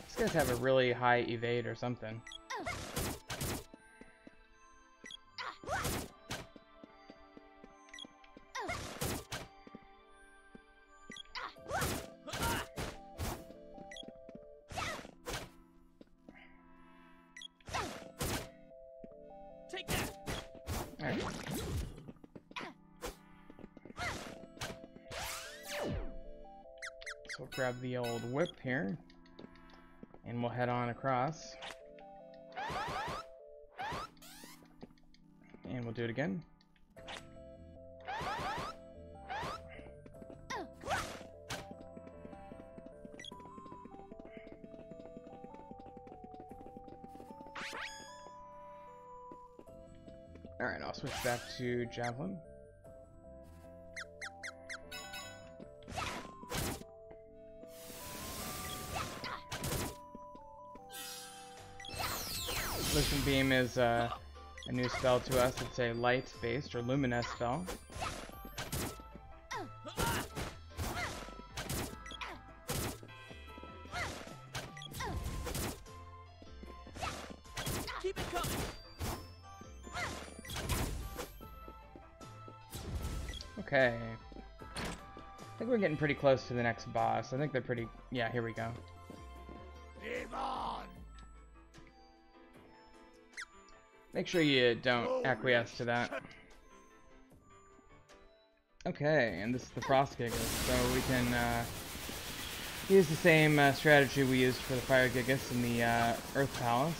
These guys have a really high evade or something. Alright. So we'll grab the old whip here, and we'll head on across. And we'll do it again. Alright, I'll switch back to Javelin. Listen Beam is a new spell to us. It's a light-based or luminous spell. Keep it coming. Okay. I think we're getting pretty close to the next boss. I think they're pretty... Yeah, here we go. Make sure you don't acquiesce to that. Okay, and this is the Frost Gigas, so we can use the same strategy we used for the Fire Gigas in the Earth Palace.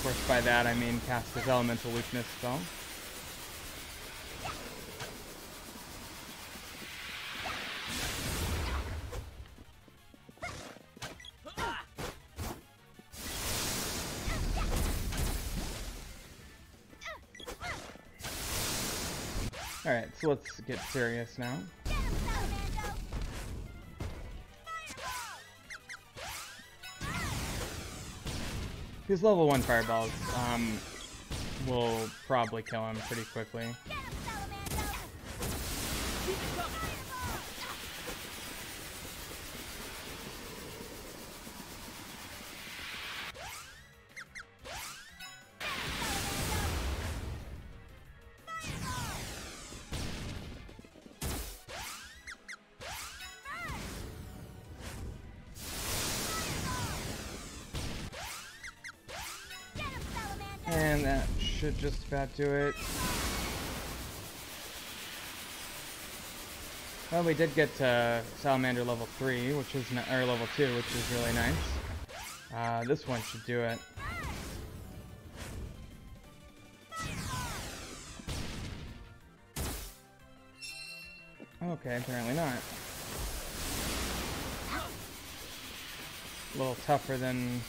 course, by that I mean cast his elemental weakness spell. Alright, so let's get serious now. These level 1 fireballs will probably kill him pretty quickly. And that should just about do it. Well, we did get to Salamander level 3, which is or level 2, which is really nice. This one should do it. Okay, apparently not. A little tougher than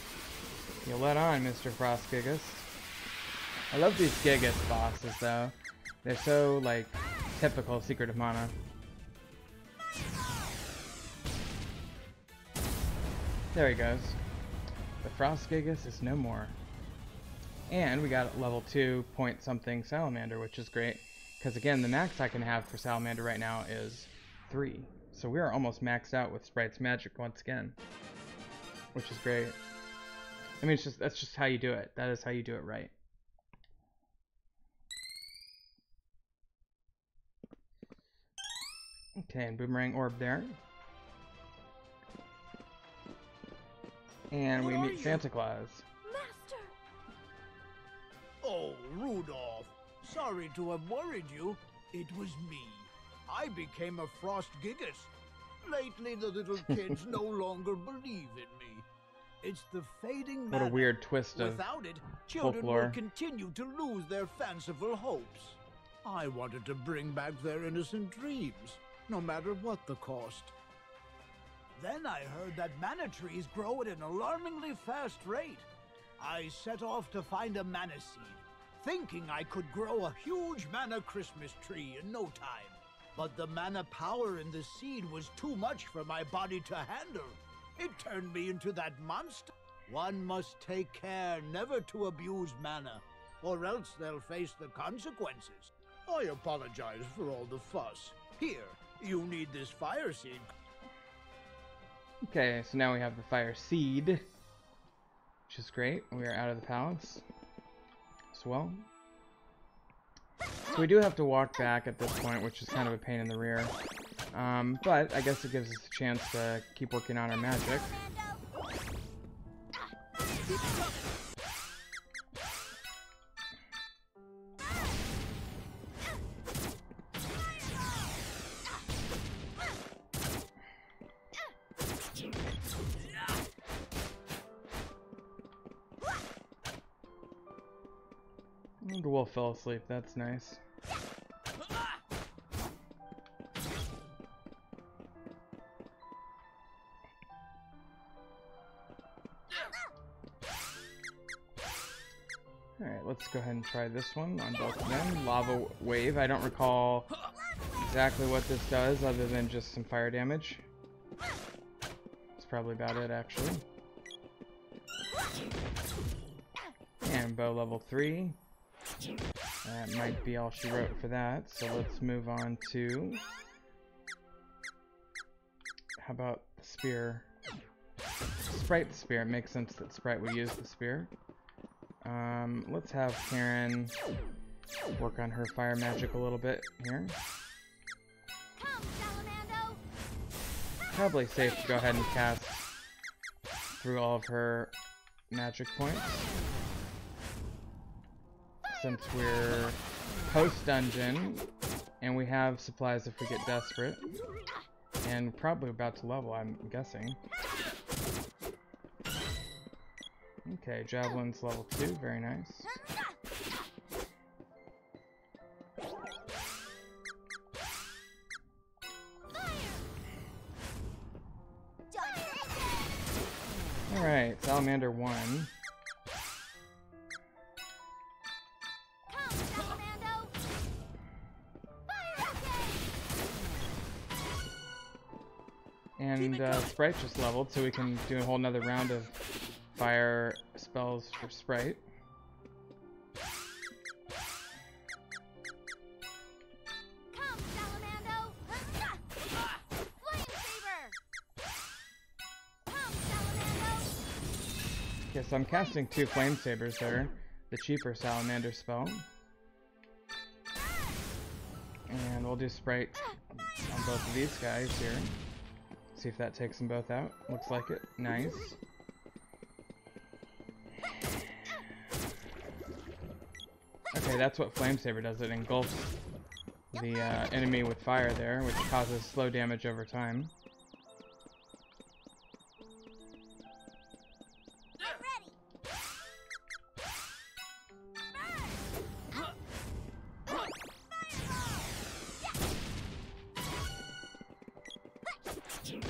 you let on, Mr. Frost Gigas. I love these Gigas bosses, though. They're so, like, typical Secret of Mana. There he goes. The Frost Gigas is no more. And we got level 2 point something Salamander, which is great. Because, again, the max I can have for Salamander right now is 3. So we are almost maxed out with Sprite's Magic once again. Which is great. I mean, that's just how you do it. That is how you do it right. Okay, and Boomerang Orb there. And we meet Santa Claus. Master! Oh, Rudolph. Sorry to have worried you. It was me. I became a Frost Gigas. Lately, the little kids no longer believe in me. It's the fading What a mana. weird twist of Without it, children folklore. will continue to lose their fanciful hopes. I wanted to bring back their innocent dreams, no matter what the cost. Then I heard that mana trees grow at an alarmingly fast rate. I set off to find a mana seed, thinking I could grow a huge mana Christmas tree in no time. But the mana power in the seed was too much for my body to handle. It turned me into that monster. One must take care never to abuse mana, or else they'll face the consequences. I apologize for all the fuss. Here, you need this fire seed. Okay, so now we have the Fire Seed, which is great. We are out of the palace as well. So we do have to walk back at this point, which is kind of a pain in the rear. But I guess it gives us a chance to keep working on our magic. The wolf fell asleep, that's nice. Alright, let's go ahead and try this one on both of them. Lava Wave. I don't recall exactly what this does other than just some fire damage. That's probably about it, actually. And bow level 3. That might be all she wrote for that, so let's move on to... How about the spear? Sprite spear. It makes sense that Sprite would use the spear. Let's have Karen work on her fire magic a little bit here. Probably safe to go ahead and cast through all of her magic points, since we're post-dungeon and we have supplies if we get desperate, and probably about to level, I'm guessing. Okay, javelin's level 2, very nice. Alright, Salamander 1. And Sprite just leveled, so we can do a whole nother round of fire spells for Sprite. Okay, so I'm casting 2 Flame Sabers there, the cheaper Salamander spell. And we'll do Sprite on both of these guys here. See if that takes them both out. Looks like it. Nice. Okay, that's what Flame Saber does. It engulfs the enemy with fire there, which causes slow damage over time.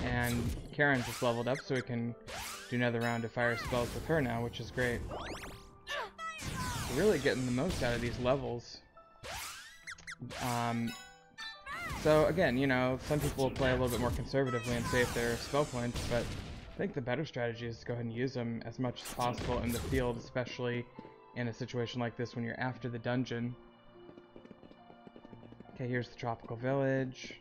And Karen just leveled up, so we can do another round of fire spells with her now, which is great. We're really getting the most out of these levels. So again, you know, some people will play a little bit more conservatively and save their spell points, but I think the better strategy is to go ahead and use them as much as possible in the field, especially in a situation like this when you're after the dungeon. Okay, here's the tropical village.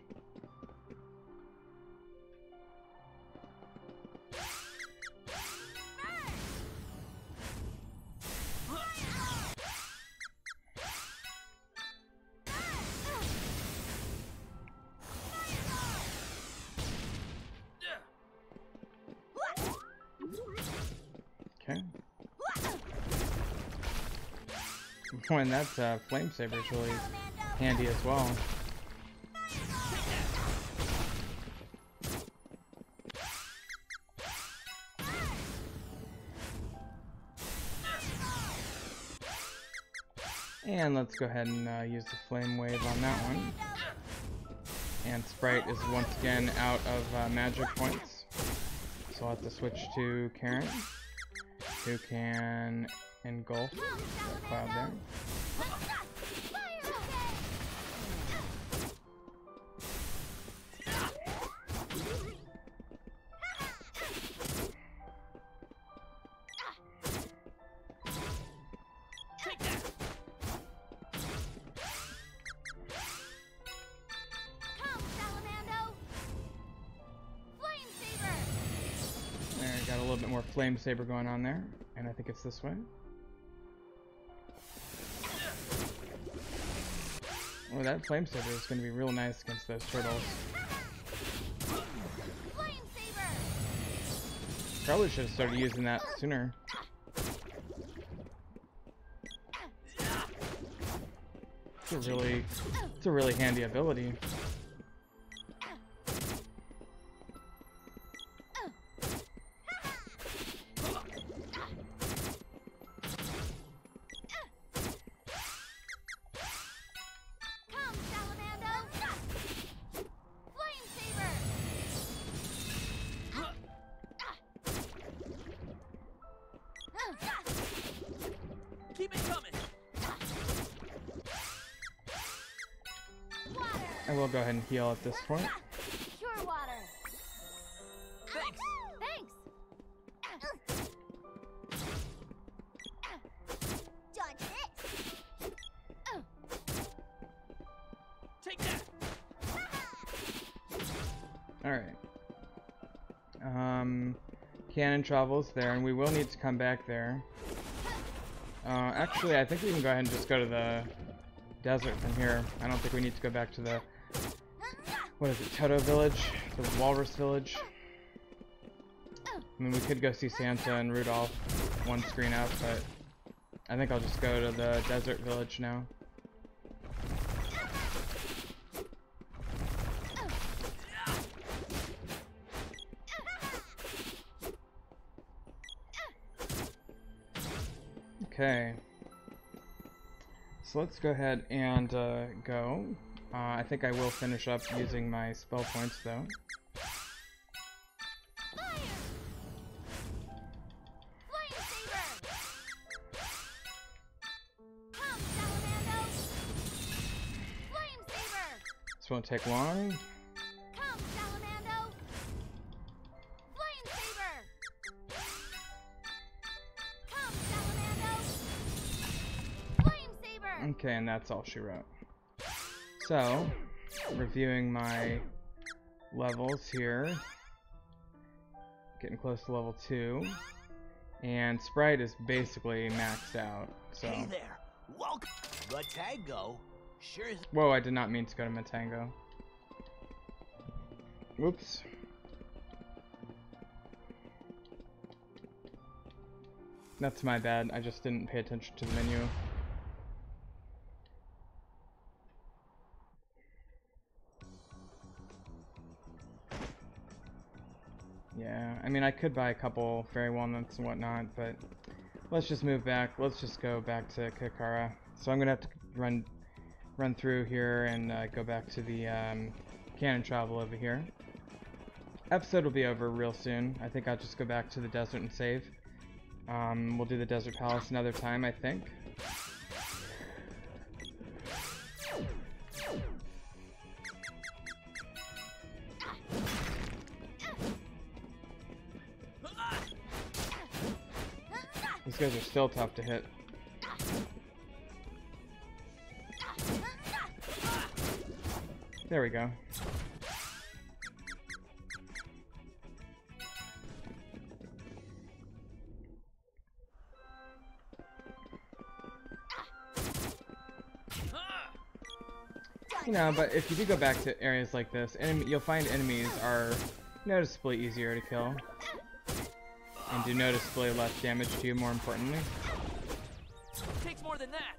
Okay. And that Flame Saber is really handy as well. And let's go ahead and use the Flame Wave on that one. And Sprite is once again out of magic points. So I'll have to switch to Karen, who can engulf that cloud there. Got a little bit more Flame Saber going on there, and I think it's this way. Oh, that Flame Saber is going to be real nice against those turtles. Probably should have started using that sooner. It's a really handy ability. Keep it coming. I will go ahead and heal at this point. Pure water. Thanks. Thanks. Dodge this. Take that. Alright. Cannon travels there, and we will need to come back there. Actually, I think we can go ahead and just go to the desert from here. I don't think we need to go back to the, what is it, Toto Village? The Walrus Village? I mean, we could go see Santa and Rudolph one screen up, but I think I'll just go to the desert village now. Okay. So let's go ahead and go. I think I will finish up using my spell points though. This won't take long. Come, Salamando! Flame Saber! Come, Salamando! Flame Saber! Okay, and that's all she wrote. So, reviewing my levels here. Getting close to level 2. And Sprite is basically maxed out. So. Hey there, welcome. The tango sure is. Whoa, I did not mean to go to Matango. Whoops. That's my bad, I just didn't pay attention to the menu. Yeah, I mean I could buy a couple fairy walnuts and whatnot, but let's just move back. Let's just go back to Kakara. So I'm gonna have to run through here and go back to the cannon travel over here. Episode will be over real soon. I think I'll just go back to the desert and save. We'll do the desert palace another time, I think. These guys are still tough to hit. There we go. You know, but if you do go back to areas like this, you'll find enemies are noticeably easier to kill. And do noticeably less damage to you, more importantly. Takes more than that.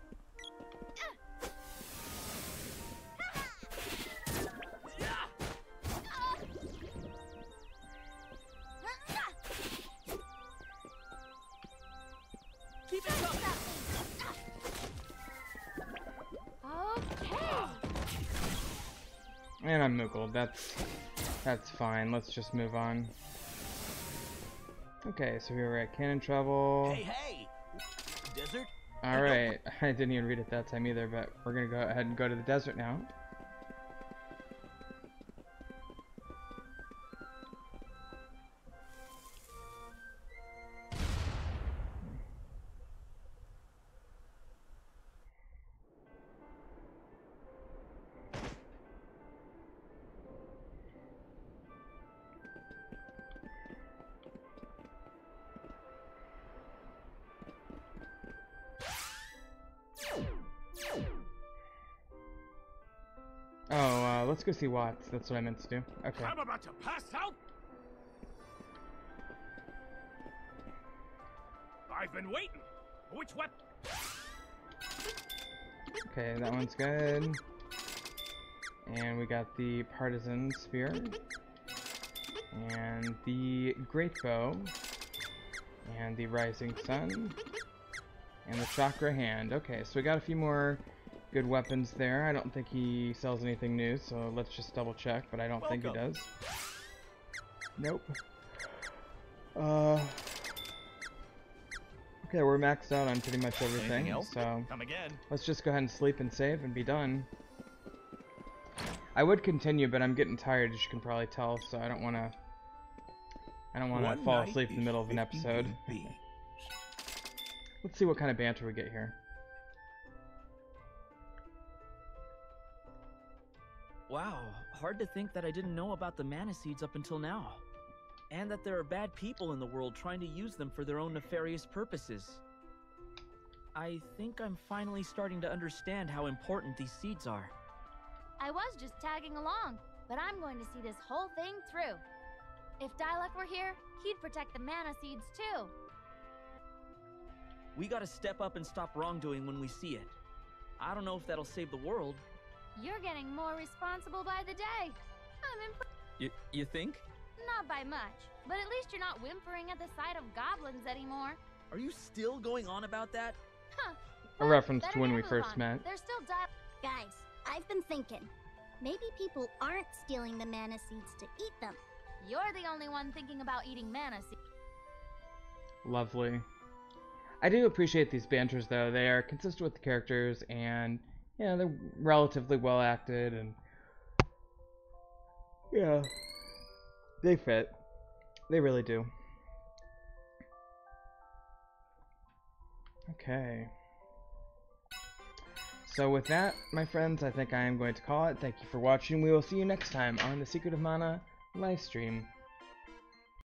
Keep it up. Okay. And I'm Moogled. That's fine. Let's just move on. Okay, so here we're at cannon travel. Hey, hey! Desert? Alright, I didn't even read it that time either, but we're gonna go ahead and go to the desert now. Oh, let's go see Watts. That's what I meant to do. Okay. I'm about to pass out. I've been waiting. Which weapon? Okay, that one's good. And we got the Partisan Spear. And the Great Bow. And the Rising Sun. And the Chakra Hand. Okay, so we got a few more good weapons there. I don't think he sells anything new, so let's just double check, but I don't think he does. Nope. Okay, we're maxed out on pretty much everything, so Come again. let's just go ahead and sleep and save and be done. I would continue, but I'm getting tired, as you can probably tell, so I don't want to fall asleep in the middle of an episode. Let's see what kind of banter we get here. Wow, hard to think that I didn't know about the mana seeds up until now. And that there are bad people in the world trying to use them for their own nefarious purposes. I think I'm finally starting to understand how important these seeds are. I was just tagging along, but I'm going to see this whole thing through. If Dialek were here, he'd protect the mana seeds too. We gotta step up and stop wrongdoing when we see it. I don't know if that'll save the world. You're getting more responsible by the day. I'm impressed. You think? Not by much, but at least you're not whimpering at the sight of goblins anymore. Are you still going on about that? Huh. A Well, reference to better when get we a move first on. met. There's still Guys, I've been thinking. Maybe people aren't stealing the mana seeds to eat them. You're the only one thinking about eating mana seeds. Lovely. I do appreciate these banters though. They are consistent with the characters, and yeah, they're relatively well acted, and yeah, they fit. They really do. Okay. So with that, my friends, I think I am going to call it. Thank you for watching. We will see you next time on the Secret of Mana livestream.